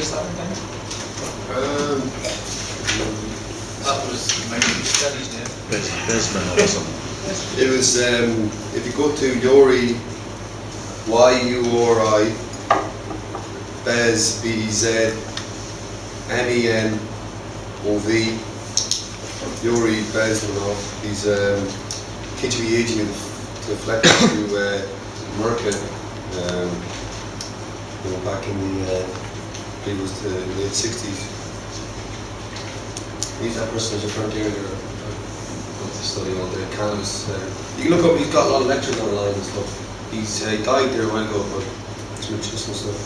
was that again? Um, That was maybe studies there. Besman or something. it was, if you go to Yori, Y-U-R-I, Bez, B-E-Z, M-E-N-O-V, Yuri Bezmenov. He's KGB agent to deflect to America, back in the, I believe it was the late 60s. He's that person who's referring to earlier. Got to study all the cannabis. You can look up, he's got a lot of lectures online and stuff. He died there a while ago, but it's interesting stuff.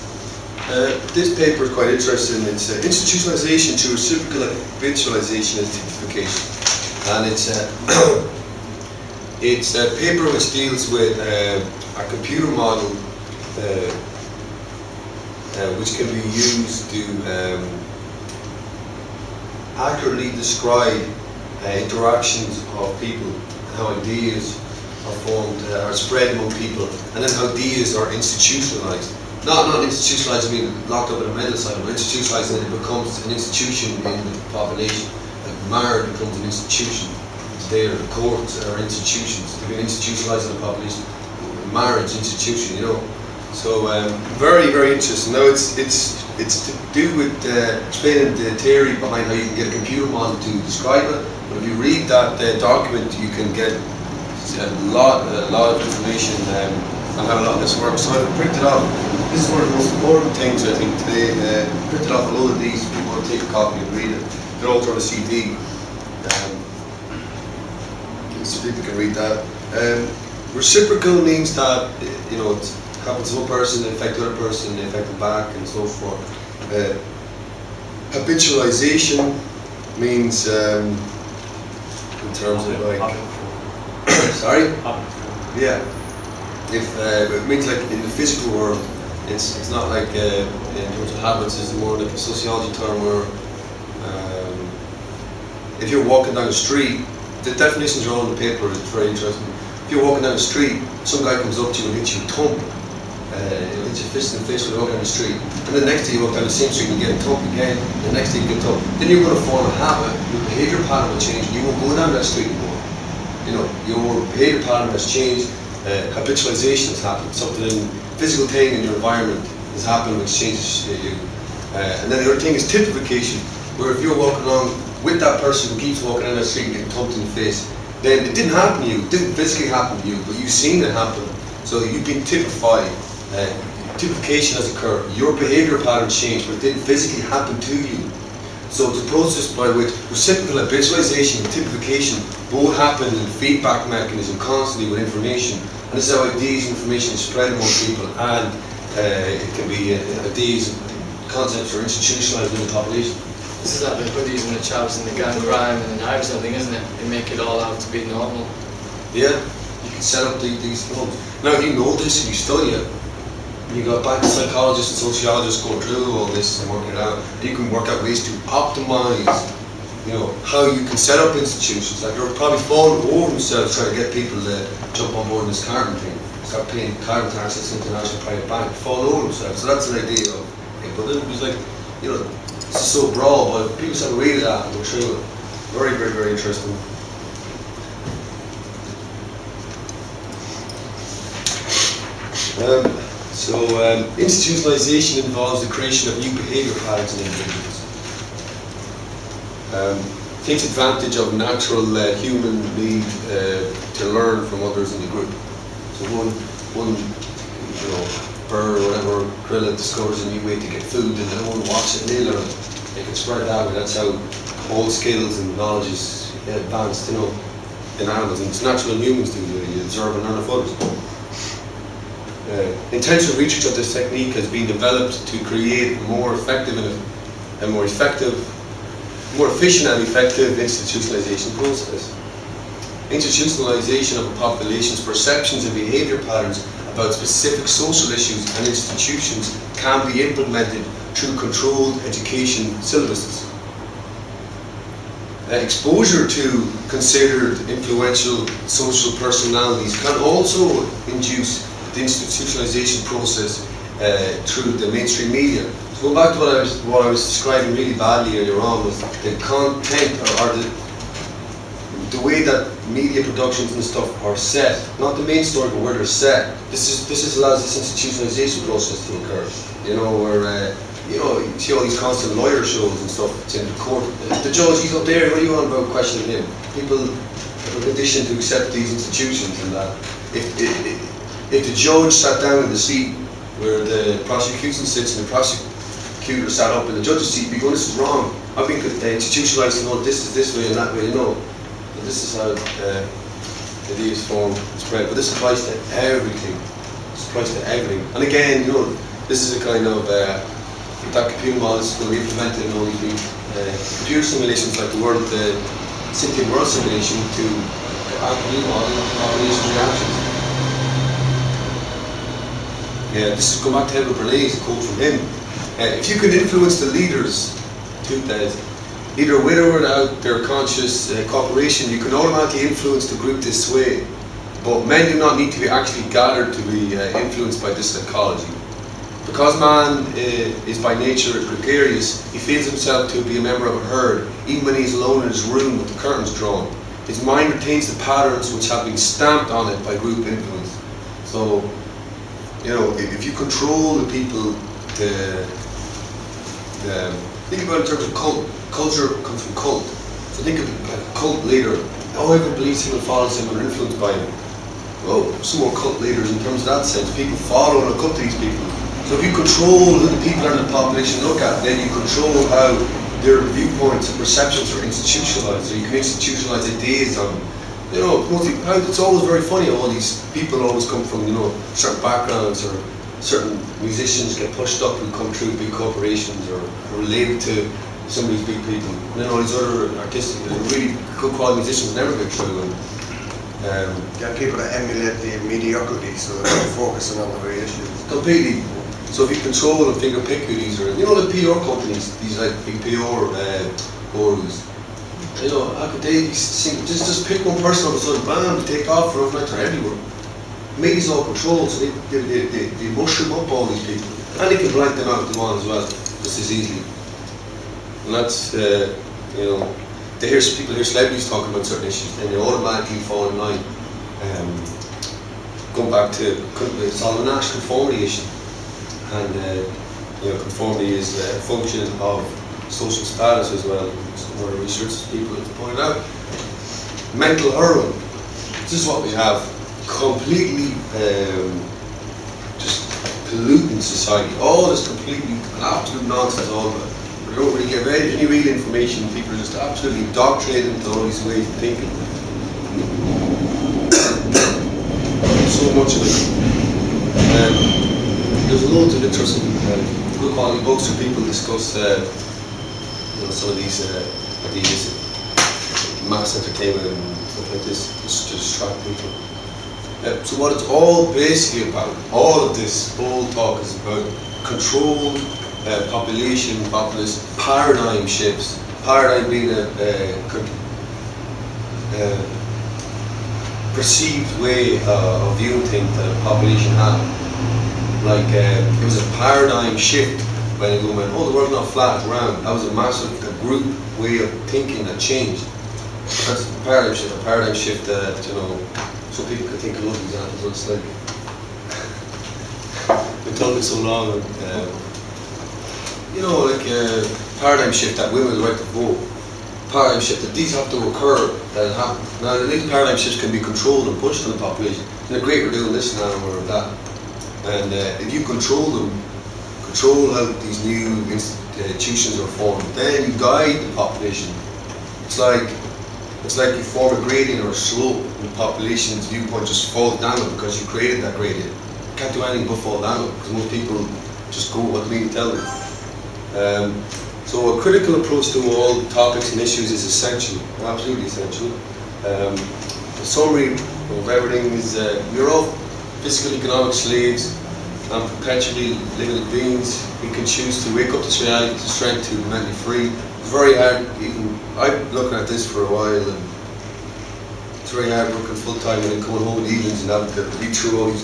This paper is quite interesting. It's institutionalization through reciprocal habitualization and typification, and it's a paper which deals with a computer model which can be used to accurately describe interactions of people, how ideas are formed, are spread among people, and then how ideas are institutionalized. Not institutionalized, I mean locked up in a mental asylum, but institutionalized and then it becomes an institution in the population. Like marriage becomes an institution. There, the courts are institutions. They've been institutionalized in the population. Marriage, institution, So very, very interesting. Now it's to do with explaining the theory behind how you can get a computer model to describe it. But if you read that document, you can get a lot of information on how a lot of this works. So I've printed off. This is one of the most important things I think today. Printed off a load of these. People want to take a copy and read it. They're all on a CD. So people can read that. Reciprocal means that it happens to one person, it affects the other person, they affect them back, and so forth. Habitualization means in terms of like. Sorry. Yeah. If it means like in the physical world, it's not like in terms of habits. It's more like a sociology term where if you're walking down the street, the definitions are all in the paper. It's very interesting. If you're walking down the street, some guy comes up to you and hits you a thump. He'll hit your fist in the face when you walk down the street. And the next day you walk down the same street and you get a thump again. The next day you get a thump. Then you're going to form a habit. Your behaviour pattern will change. You won't go down that street anymore. Your behaviour pattern has changed. Habitualization has happened. Something physical thing in your environment has happened which changes you. And then the other thing is typification, where if you're walking along with that person who keeps walking down that street and getting thumped in the face, then it didn't happen to you, it didn't physically happen to you, but you've seen it happen. So you've been typified. Typification has occurred. Your behaviour pattern changed, but it didn't physically happen to you. So it's a process by which reciprocal habitualization and typification both happen in a feedback mechanism constantly with information. And this is how ideas and information is spread among people, and it can be ideas and concepts are institutionalized in the population. This is like the hoodies and the chaps and the gang crime and the knives and everything, isn't it? They make it all out to be normal. Yeah, you can set up these films. Now if you know this and you study it, you got back to psychologists and sociologists going through all this and working it out, you can work out ways to optimize how you can set up institutions. Like they're probably falling over themselves trying to get people to jump on board in this carbon thing. Start paying carbon taxes to international private bank, fall over themselves. So that's an idea of it. But then it was like, this is so broad, but people start reading that and go through it. Very, very, very interesting. Institutionalization involves the creation of new behavior patterns in individuals. Takes advantage of natural human need to learn from others in the group. So one bird or whatever gorilla discovers a new way to get food, and no one watches it and they learn. They can spread that way. That's how all skills and knowledge is advanced, in animals. And it's natural in humans to you observe and learn of others. Intensive research of this technique has been developed to create a more effective and more efficient and effective institutionalization process. Institutionalization of a population's perceptions and behavior patterns about specific social issues and institutions can be implemented through controlled education syllabuses. Exposure to considered influential social personalities can also induce the institutionalization process through the mainstream media. So going back to what I was describing really badly earlier on was the content or the way that media productions and stuff are set, not the main story, but where they're set. This allows this institutionalization process to occur. You know, where you see all these constant lawyer shows and stuff. It's in the court. The judge, he's up there. What do you want about questioning him? People have a condition to accept these institutions and that. If the judge sat down in the seat where the prosecution sits and the prosecutor sat up in the judge's seat, be going, this is wrong. I've been institutionalized to know this is this way and that way, you know. And this is how ideas form and spread. But this applies to everything. This applies to everything. And again, you know, this is a kind of that computer model is going to be implemented in all these computer simulations like the Sentient World simulation to computer model population reactions. Yeah, this is going back to Edward Bernays, a quote from him. If you can influence the leaders, either with or without their conscious cooperation, you can automatically influence the group this way. But men do not need to be actually gathered to be influenced by this psychology. Because man is by nature gregarious, he feels himself to be a member of a herd, even when he is alone in his room with the curtains drawn. His mind retains the patterns which have been stamped on it by group influence. So, you know, if you control the people, think about it in terms of cult. Culture comes from cult. So think of like a cult leader. Whoever believes him and follows him and are influenced by him. Well, some more cult leaders in terms of that sense. People follow and look up to these people. So if you control who the people in the population look at, then you control how their viewpoints and perceptions are institutionalized. So you can institutionalize ideas on, you know, it's always very funny. All these people always come from, you know, certain backgrounds, or certain musicians get pushed up and come through big corporations or are related to some of these big people. And then all these other artistic, really good quality musicians never get through. And, people that emulate the mediocrity, so that they're focusing on the real issues. completely. So if you control and figure pick who these are, you know, the PR companies, these like big PR gurus, you know, how could they just pick one person all of a sudden, bam, they take off for overnight, they're everywhere. Media's all controlled, so they mushroom up all these people. And they can blank them out if they want as well, just as easily. And that's, you know, people hear celebrities talking about certain issues, and they automatically fall in line. Going back to the Solomon Asch conformity issue. And you know, conformity is a function of social status as well. Some of the research people have pointed out. Mental heroin. This is what we have. Completely just polluting society. All this completely absolute nonsense. All of it. We don't really get any real information. People are just absolutely indoctrinated into all these ways of thinking. So much of it. There's loads of interesting, good quality books where people discuss, you know, some of these ideas of mass entertainment and stuff like this, just to distract people. So what it's all basically about, all of this whole talk is about controlled populist paradigm shifts. Paradigm being a perceived way of viewing things that a population has. Like, it was a paradigm shift when they went, oh, the world's not flat, it's round. That was a massive group way of thinking that changed. That's a paradigm shift that, you know, so people can think of other examples. It's like, we've done it so long, and, you know, like a paradigm shift that women have the right to vote. Paradigm shift that these have to occur, that it happen. Now, these paradigm shifts can be controlled and pushed on the population. And great, we're doing this now or that. And if you control them, control how these new institutions are formed, then you guide the population. It's like you form a gradient or a slope, and the population's viewpoint just falls down because you created that gradient. You can't do anything but fall down because most people just go what the media tell them. So a critical approach to all topics and issues is essential, absolutely essential. The summary of everything is we're all physical economic slaves and perpetually limited beings. We can choose to wake up to reality, to strength, to be mentally free. It's very hard, even I've been looking at this for a while, and it's very hard working full time and then coming home in the evenings and having to read through all these